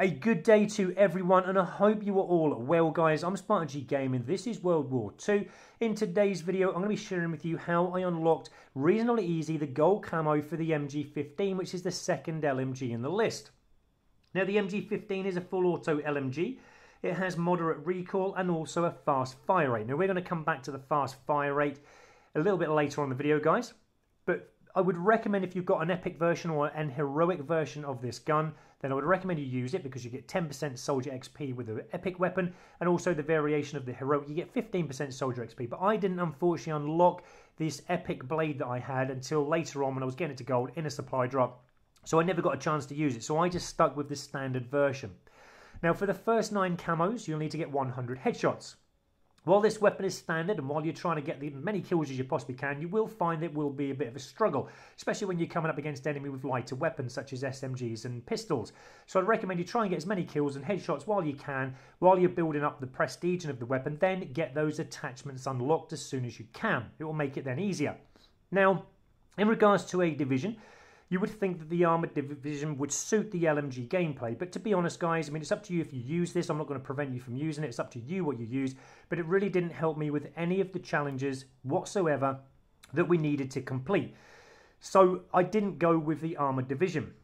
A good day to everyone, and I hope you are all well, guys. I'm Spartan G Gaming. This is World War II. In today's video, I'm going to be sharing with you how I unlocked reasonably easy the gold camo for the MG-15, which is the second LMG in the list. Now, the MG-15 is a full auto LMG. It has moderate recoil and also a fast fire rate. Now, we're going to come back to the fast fire rate a little bit later on in the video, guys. But I would recommend, if you've got an epic version or an heroic version of this gun, then I would recommend you use it, because you get 10% soldier XP with the epic weapon, and also the variation of the heroic, you get 15% soldier XP. But I didn't unfortunately unlock this epic blade that I had until later on when I was getting it to gold in a supply drop, so I never got a chance to use it, so I just stuck with the standard version. Now, for the first 9 camos, you'll need to get 100 headshots. While this weapon is standard, and while you're trying to get as many kills as you possibly can, you will find it will be a bit of a struggle, especially when you're coming up against enemy with lighter weapons such as SMGs and pistols. So I'd recommend you try and get as many kills and headshots while you can, while you're building up the prestige of the weapon. Then get those attachments unlocked as soon as you can. It will make it then easier. Now, in regards to a division, you would think that the armoured division would suit the LMG gameplay, but to be honest, guys, I mean, it's up to you if you use this. I'm not going to prevent you from using it. It's up to you what you use, but it really didn't help me with any of the challenges whatsoever that we needed to complete. So I didn't go with the armoured division.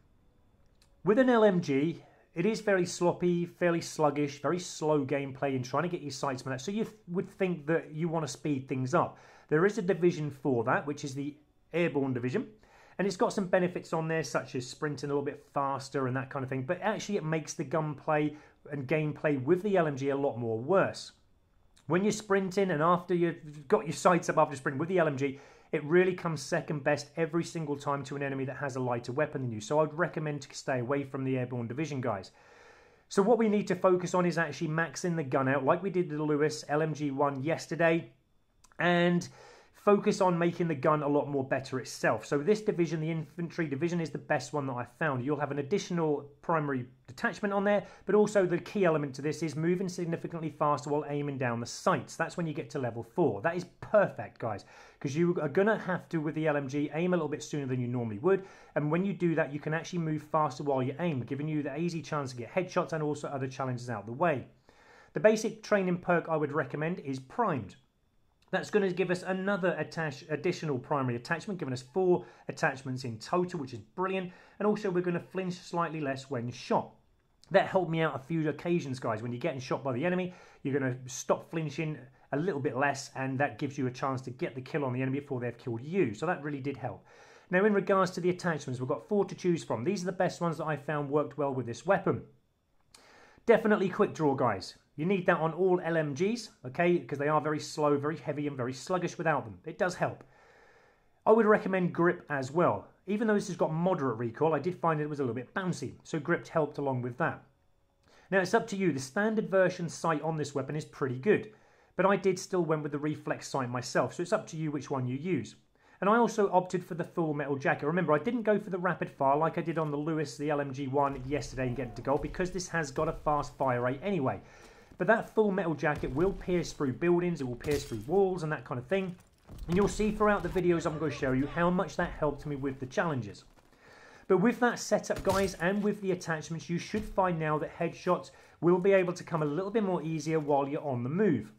With an LMG, it is very sloppy, fairly sluggish, very slow gameplay in trying to get your sights on that, so you would think that you want to speed things up. There is a division for that, which is the airborne division. And it's got some benefits on there, such as sprinting a little bit faster and that kind of thing. But actually, it makes the gunplay and gameplay with the LMG a lot more worse. When you're sprinting and after you've got your sights up after sprinting with the LMG, it really comes second best every single time to an enemy that has a lighter weapon than you. So I'd recommend to stay away from the airborne division, guys. So what we need to focus on is actually maxing the gun out, like we did with the Lewis LMG1 yesterday. And focus on making the gun a lot more better itself. So this division, the infantry division, is the best one that I found. You'll have an additional primary detachment on there, but also the key element to this is moving significantly faster while aiming down the sights. That's when you get to level 4. That is perfect, guys, because you are going to have to, with the LMG, aim a little bit sooner than you normally would. And when you do that, you can actually move faster while you aim, giving you the easy chance to get headshots and also other challenges out of the way. The basic training perk I would recommend is Primed. That's going to give us another additional primary attachment, giving us 4 attachments in total, which is brilliant. And also, we're going to flinch slightly less when shot. That helped me out a few occasions, guys. When you're getting shot by the enemy, you're going to stop flinching a little bit less, and that gives you a chance to get the kill on the enemy before they've killed you. So that really did help. Now, in regards to the attachments, we've got 4 to choose from. These are the best ones that I found worked well with this weapon. Definitely quick draw, guys. You need that on all LMGs, okay, because they are very slow, very heavy, and very sluggish without them. It does help. I would recommend grip as well. Even though this has got moderate recoil, I did find it was a little bit bouncy, so grip helped along with that. Now, it's up to you. The standard version sight on this weapon is pretty good, but I did still went with the reflex sight myself, so it's up to you which one you use. And I also opted for the full metal jacket. Remember, I didn't go for the rapid fire like I did on the Lewis, the LMG1 yesterday and get it to gold, because this has got a fast fire rate anyway. But that full metal jacket will pierce through buildings, it will pierce through walls and that kind of thing. And you'll see throughout the videos I'm going to show you how much that helped me with the challenges. But with that setup, guys, and with the attachments, you should find now that headshots will be able to come a little bit more easier while you're on the move.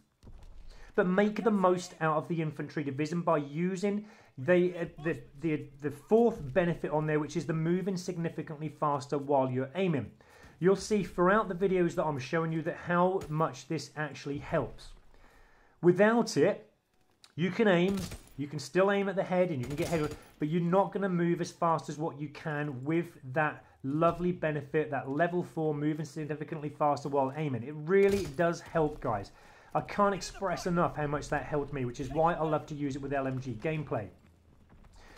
But make the most out of the infantry division by using the 4th benefit on there, which is the moving significantly faster while you're aiming. You'll see throughout the videos that I'm showing you that how much this actually helps. Without it, you can aim, you can still aim at the head and you can get head, but you're not going to move as fast as what you can with that lovely benefit, that level 4 moving significantly faster while aiming. It really does help, guys. I can't express enough how much that helped me, which is why I love to use it with LMG gameplay.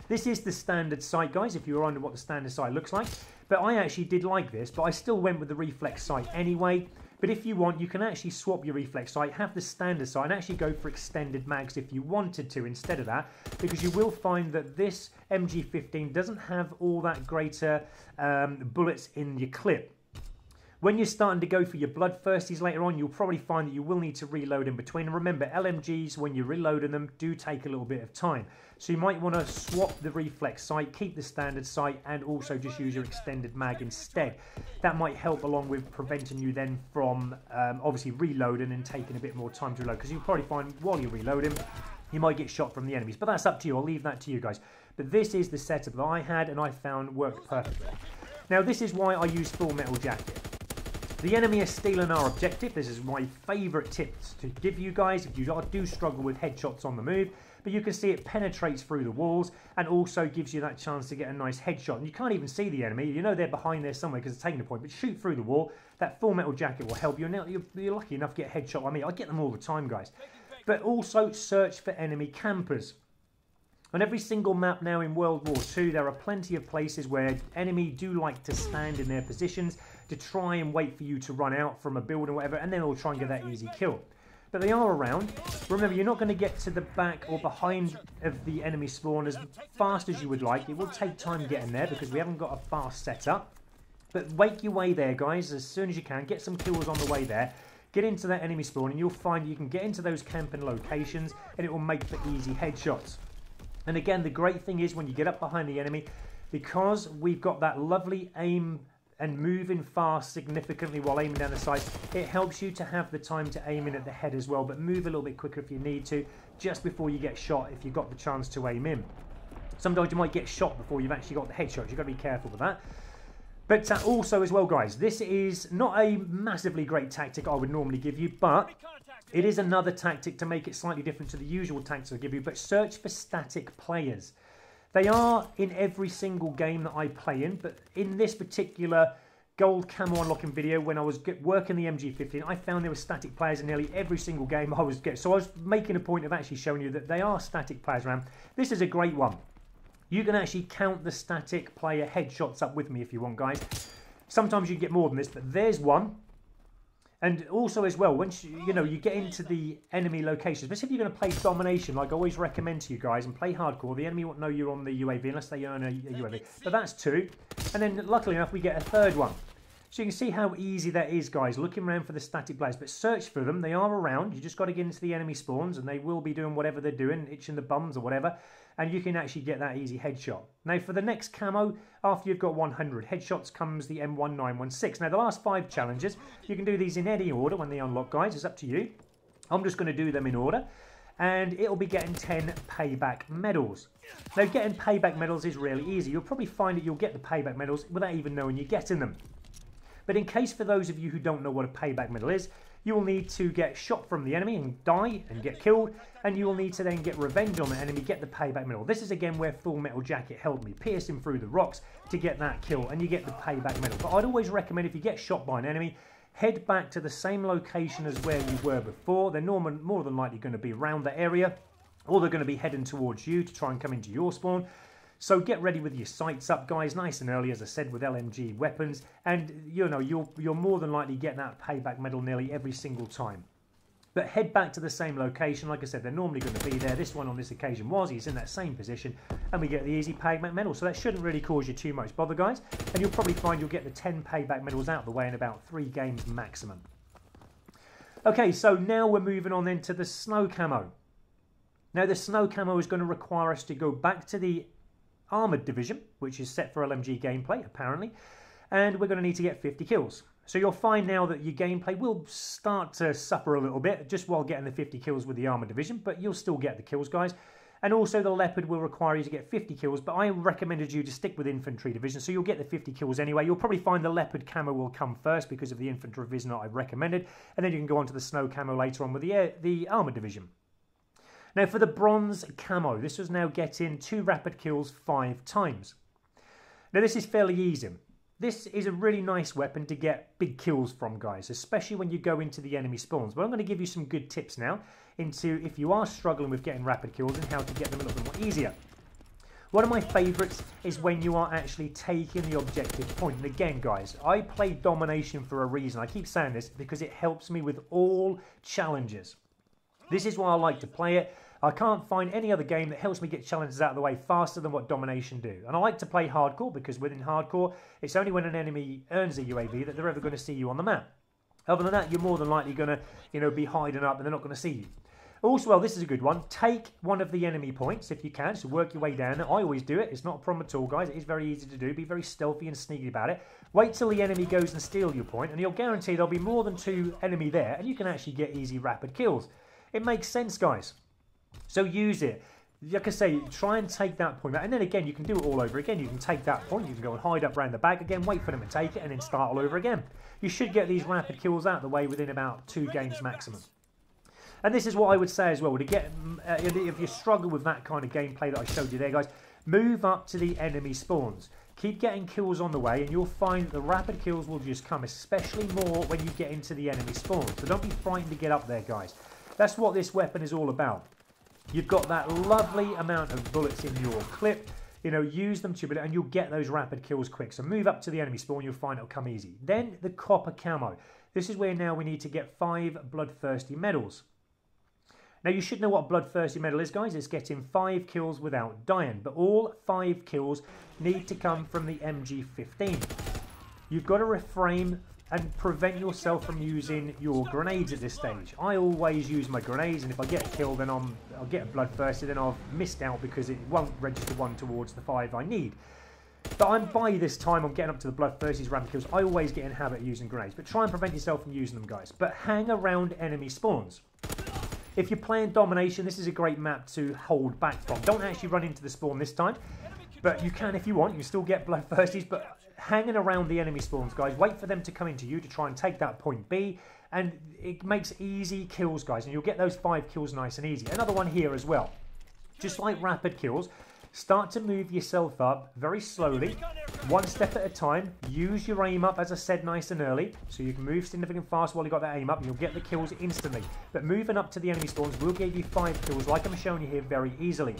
This is the standard sight, guys, if you're wondering what the standard sight looks like. But I actually did like this, but I still went with the reflex sight anyway. But if you want, you can actually swap your reflex sight, have the standard sight, and actually go for extended mags if you wanted to instead of that, because you will find that this MG-15 doesn't have all that greater bullets in your clip. When you're starting to go for your bloodthirsties later on, you'll probably find that you will need to reload in between. And remember, LMGs, when you're reloading them, do take a little bit of time. So you might want to swap the reflex sight, keep the standard sight, and also just use your extended mag instead. That might help along with preventing you then from obviously reloading and taking a bit more time to reload. Because you'll probably find while you're reloading, you might get shot from the enemies. But that's up to you. I'll leave that to you guys. But this is the setup that I had and I found worked perfectly. Now this is why I use Full Metal Jacket. The enemy is stealing our objective. This is my favourite tips to give you guys if you do struggle with headshots on the move. But you can see it penetrates through the walls and also gives you that chance to get a nice headshot. And you can't even see the enemy. You know they're behind there somewhere because it's taking a point. But shoot through the wall. That Full Metal Jacket will help you. Now you're lucky enough to get a headshot by me. I get them all the time, guys. But also search for enemy campers. On every single map now in World War II, there are plenty of places where enemy do like to stand in their positions to try and wait for you to run out from a building or whatever, and then they'll try and get that easy kill. But they are around. Remember, you're not going to get to the back or behind of the enemy spawn as fast as you would like. It will take time getting there because we haven't got a fast setup. But wake your way there, guys, as soon as you can. Get some kills on the way there. Get into that enemy spawn, and you'll find you can get into those camping locations, and it will make for easy headshots. And again, the great thing is when you get up behind the enemy, because we've got that lovely aim and moving fast significantly while aiming down the sights, it helps you to have the time to aim in at the head as well, but move a little bit quicker if you need to, just before you get shot if you've got the chance to aim in. Sometimes you might get shot before you've actually got the headshot. You've got to be careful with that. But also as well, guys, this is not a massively great tactic I would normally give you, but it is another tactic to make it slightly different to the usual tactics I give you. But search for static players. They are in every single game that I play in, but in this particular gold camo unlocking video, when I was working the MG-15, I found there were static players in nearly every single game I was getting. So I was making a point of actually showing you that they are static players around. This is a great one. You can actually count the static player headshots up with me if you want, guys. Sometimes you get more than this, but there's one. And also as well, once you get into the enemy locations, especially if you're going to play domination, like I always recommend to you guys, and play hardcore, the enemy won't know you're on the UAV unless they earn a UAV. But that's two. And then luckily enough, we get a third one. So you can see how easy that is, guys, looking around for the static players. But search for them. They are around. You just got to get into the enemy spawns, and they will be doing whatever they're doing, itching the bums or whatever. And you can actually get that easy headshot. Now, for the next camo, after you've got 100 headshots, comes the M1916. Now, the last 5 challenges, you can do these in any order when they unlock, guys. It's up to you. I'm just going to do them in order. And it'll be getting 10 payback medals. Now, getting payback medals is really easy. You'll probably find that you'll get the payback medals without even knowing you're getting them. But in case for those of you who don't know what a payback medal is, you will need to get shot from the enemy and die and get killed, and you will need to then get revenge on the enemy, get the payback medal. This is again where Full Metal Jacket helped me, piercing through the rocks to get that kill, and you get the payback medal. But I'd always recommend if you get shot by an enemy, head back to the same location as where you were before. They're more than likely going to be around the area, or they're going to be heading towards you to try and come into your spawn. So get ready with your sights up, guys, nice and early, as I said, with LMG weapons, and you'll more than likely get that payback medal nearly every single time. But head back to the same location. Like I said, they're normally going to be there. This one on this occasion he's in that same position, and we get the easy payback medal. So that shouldn't really cause you too much bother, guys, and you'll probably find you'll get the 10 payback medals out of the way in about 3 games maximum. Okay, so now we're moving on then to the snow camo. Now the snow camo is going to require us to go back to the Armoured Division, which is set for LMG gameplay, apparently, and we're going to need to get 50 kills. So you'll find now that your gameplay will start to suffer a little bit, just while getting the 50 kills with the Armoured Division, but you'll still get the kills, guys. And also the Leopard will require you to get 50 kills, but I recommended you to stick with Infantry Division, so you'll get the 50 kills anyway. You'll probably find the Leopard camo will come first because of the Infantry Division that I recommended, and then you can go on to the Snow camo later on with the Armoured Division. Now for the bronze camo, this was now getting 2 rapid kills 5 times. Now this is fairly easy. This is a really nice weapon to get big kills from, guys, especially when you go into the enemy spawns. But I'm going to give you some good tips now into if you are struggling with getting rapid kills and how to get them a little bit more easier. One of my favourites is when you are actually taking the objective point. And again, guys, I play domination for a reason. I keep saying this because it helps me with all challenges. This is why I like to play it. I can't find any other game that helps me get challenges out of the way faster than what Domination do. And I like to play hardcore because within hardcore, it's only when an enemy earns a UAV that they're ever going to see you on the map. Other than that, you're more than likely going to, be hiding up and they're not going to see you. Also, well, this is a good one. Take one of the enemy points if you can, so work your way down. I always do it. It's not a problem at all, guys. It is very easy to do. Be very stealthy and sneaky about it. Wait till the enemy goes and steal your point, and you'll guarantee there'll be more than 2 enemy there, and you can actually get easy, rapid kills. It makes sense, guys. So use it. Like I say, try and take that point. And then again, you can do it all over again. You can take that point, you can go and hide up around the back again, wait for them to take it, and then start all over again. You should get these rapid kills out of the way within about 2 games maximum. And this is what I would say as well, to get, if you struggle with that kind of gameplay that I showed you there, guys, move up to the enemy spawns. Keep getting kills on the way, and you'll find that the rapid kills will just come, especially more when you get into the enemy spawns. So don't be frightened to get up there, guys. That's what this weapon is all about. You've got that lovely amount of bullets in your clip. Use them to, and you'll get those rapid kills quick. So move up to the enemy spawn, you'll find it'll come easy. Then the copper camo. This is where now we need to get 5 bloodthirsty medals. Now you should know what a bloodthirsty medal is, guys. It's getting 5 kills without dying. But all 5 kills need to come from the MG-15. You've got to refrain and prevent yourself from using your grenades at this stage. I always use my grenades, and if I get a kill, then I'll get a bloodthirsty, then I've missed out because it won't register 1 towards the 5 I need. But by this time, I'm getting up to the bloodthirsties, rapid kills. I always get in habit of using grenades, but try and prevent yourself from using them, guys. But hang around enemy spawns. If you're playing Domination, this is a great map to hold back from. Don't actually run into the spawn this time, but you can if you want. You can still get bloodthirsties, but hanging around the enemy spawns, guys. Wait for them to come into you to try and take that point B, and it makes easy kills, guys, and you'll get those 5 kills nice and easy. Another one here as well. Just like rapid kills, start to move yourself up very slowly, 1 step at a time. Use your aim up, as I said, nice and early, so you can move significantly fast while you got that aim up, and you'll get the kills instantly. But moving up to the enemy spawns will give you 5 kills, like I'm showing you here, very easily.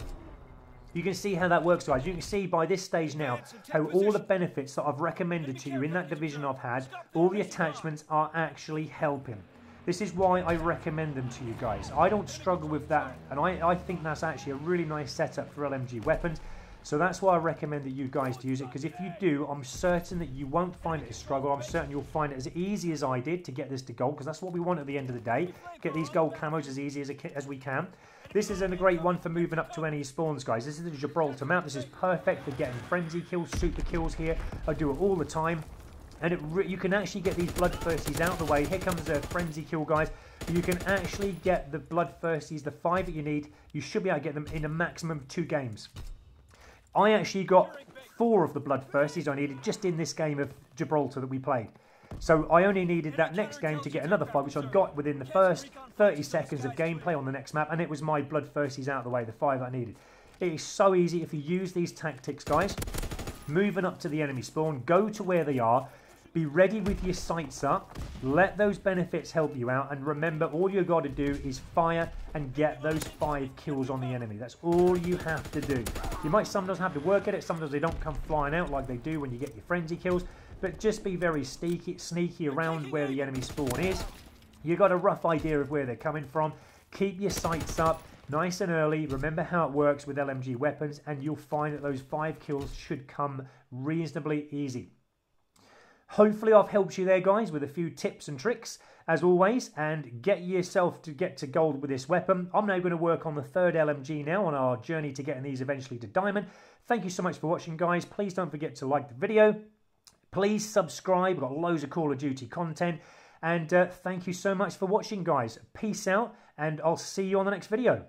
You can see how that works, guys. You can see by this stage now how all the benefits that I've recommended to you in that division I've had, all the attachments are actually helping. This is why I recommend them to you guys. I don't struggle with that, and I think that's actually a really nice setup for LMG weapons. So that's why I recommend that you guys to use it, because if you do, I'm certain that you won't find it a struggle. I'm certain you'll find it as easy as I did to get this to gold, because that's what we want at the end of the day. Get these gold camos as easy as we can. This isn't a great one for moving up to any spawns, guys. This is the Gibraltar map. This is perfect for getting frenzy kills, super kills here. I do it all the time. And you can actually get these bloodthirsties out of the way. Here comes a frenzy kill, guys. You can actually get the bloodthirsties, the 5 that you need. You should be able to get them in a maximum of 2 games. I actually got 4 of the bloodthirsties I needed just in this game of Gibraltar that we played. So I only needed that next game to get another 5, which I got within the first 30 seconds of gameplay on the next map, and it was my bloodthirsties out of the way, the 5 I needed. It is so easy if you use these tactics, guys. Moving up to the enemy spawn, go to where they are, be ready with your sights up, let those benefits help you out, and remember, all you got to do is fire and get those 5 kills on the enemy. That's all you have to do. You might sometimes have to work at it, sometimes they don't come flying out like they do when you get your frenzy kills, but just be very sneaky around where the enemy spawn is. You got a rough idea of where they're coming from. Keep your sights up nice and early. Remember how it works with LMG weapons, and you'll find that those 5 kills should come reasonably easy. Hopefully I've helped you there, guys, with a few tips and tricks, as always, and get yourself to get to gold with this weapon. I'm now going to work on the 3rd LMG now on our journey to getting these eventually to diamond. Thank you so much for watching, guys. Please don't forget to like the video. Please subscribe. We've got loads of Call of Duty content. And thank you so much for watching, guys. Peace out, and I'll see you on the next video.